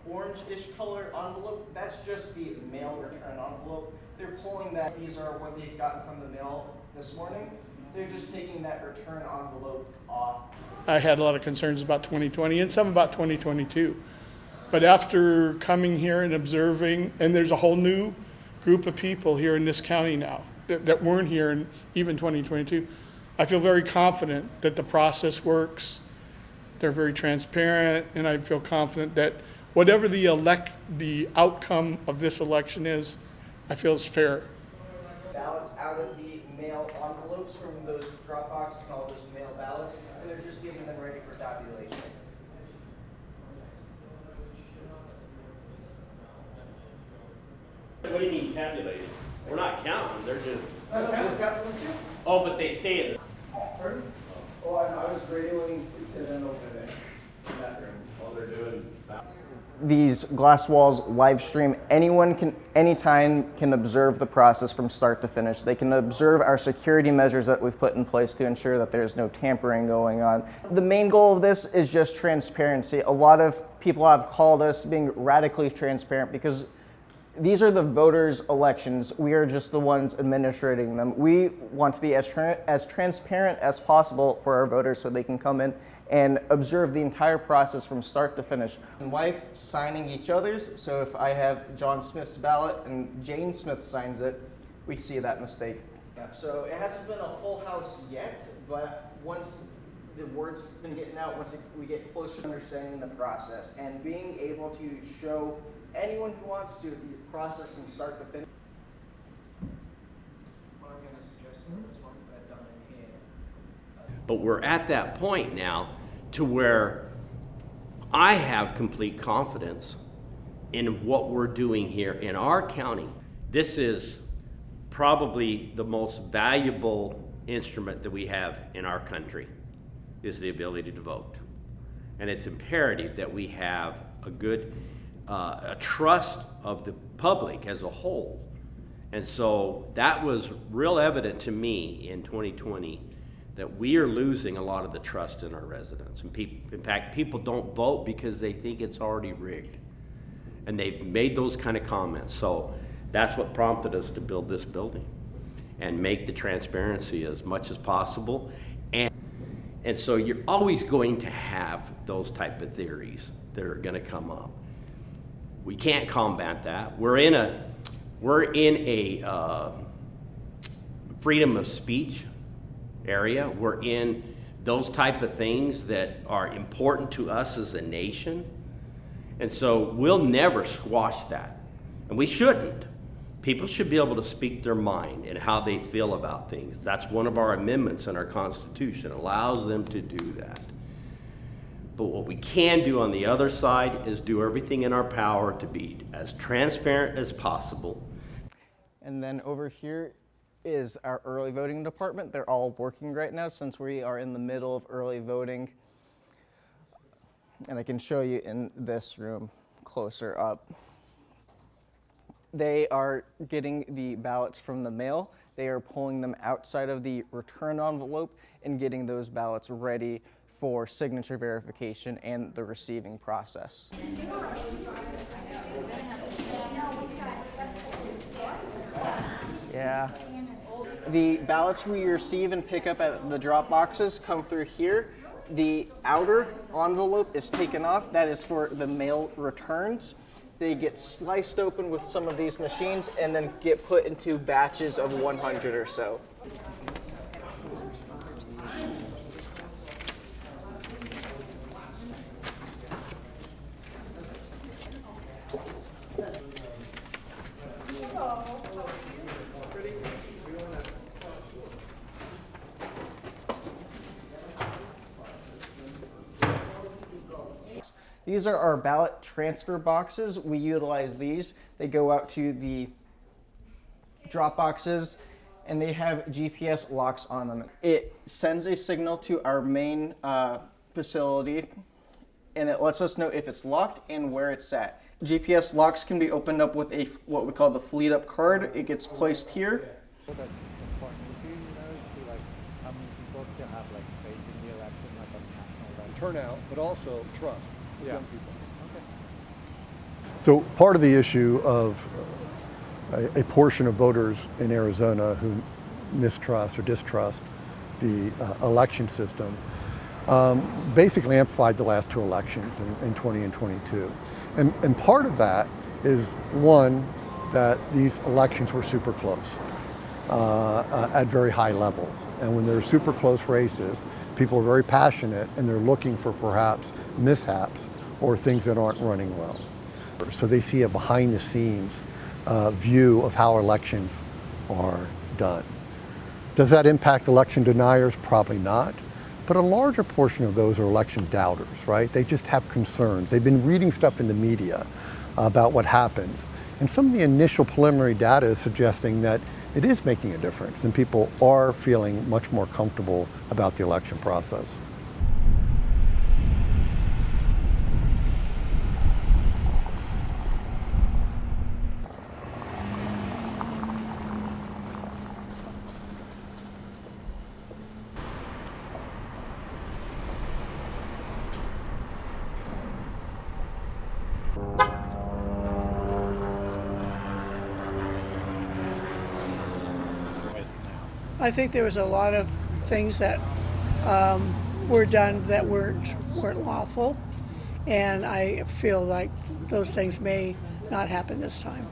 orange-ish color envelope, that's just the mail return envelope. They're pulling that, these are what they've gotten from the mail this morning. They're just taking that return envelope off. I had a lot of concerns about 2020 and some about 2022. But after coming here and observing, and there's a whole new group of people here in this county now that weren't here in even 2022, I feel very confident that the process works. They're very transparent, and I feel confident that whatever the outcome of this election is, I feel is fair. Ballots out of the mail envelopes from those drop boxes and all those mail ballots, and they're just getting them ready for tabulation. What do you mean tabulated? We're not counting, they're just... We're counting them too. Oh, but they stay in the... Pardon? Oh, I was radioing to them over there in that room. While they're doing that. These glass walls live stream. Anyone can, anytime can observe the process from start to finish. They can observe our security measures that we've put in place to ensure that there's no tampering going on. The main goal of this is just transparency. A lot of people have called us being radically transparent because these are the voters' elections. We are just the ones administrating them. We want to be as transparent as possible for our voters so they can come in and observe the entire process from start to finish. My wife signing each other's, so if I have John Smith's ballot and Jane Smith signs it, we see that mistake. Yeah. So it hasn't been a full house yet, but once the word's been getting out, once we get closer to understanding the process and being able to show anyone who wants to the process from start to finish. What I'm going to suggest is once that's done in here. But we're at that point now to where I have complete confidence in what we're doing here in our county. This is probably the most valuable instrument that we have in our country, is the ability to vote. And it's imperative that we have a good a trust of the public as a whole. And so that was real evident to me in 2020 that we are losing a lot of the trust in our residents. And in fact, people don't vote because they think it's already rigged. And they've made those kind of comments. So that's what prompted us to build this building and make the transparency as much as possible. And so you're always going to have those type of theories that are going to come up. We can't combat that. We're in a freedom of speech area. We're in those type of things that are important to us as a nation. And so we'll never squash that. And we shouldn't. People should be able to speak their mind and how they feel about things. That's one of our amendments in our Constitution, allows them to do that. But what we can do on the other side is do everything in our power to be as transparent as possible. And then over here is our early voting department. They're all working right now since we are in the middle of early voting. And I can show you in this room closer up. They are getting the ballots from the mail. They are pulling them outside of the return envelope and getting those ballots ready for signature verification and the receiving process. Yeah. The ballots we receive and pick up at the drop boxes come through here. The outer envelope is taken off. That is for the mail returns. They get sliced open with some of these machines and then get put into batches of 100 or so. These are our ballot transfer boxes. We utilize these. They go out to the drop boxes and they have GPS locks on them. It sends a signal to our main facility and it lets us know if it's locked and where it's at. GPS locks can be opened up with what we call the fleet up card. It gets placed here. Turnout, but also trust with young people. So part of the issue of a portion of voters in Arizona who mistrust or distrust the election system basically amplified the last two elections in 20 and 22. And part of that is, one, that these elections were super close at very high levels. And when they're super close races, people are very passionate and they're looking for perhaps mishaps or things that aren't running well. So they see a behind the scenes view of how elections are done. Does that impact election deniers? Probably not. But a larger portion of those are election doubters, right? They just have concerns. They've been reading stuff in the media about what happens. And some of the initial preliminary data is suggesting that it is making a difference and people are feeling much more comfortable about the election process. I think there was a lot of things that were done that weren't lawful, and I feel like those things may not happen this time.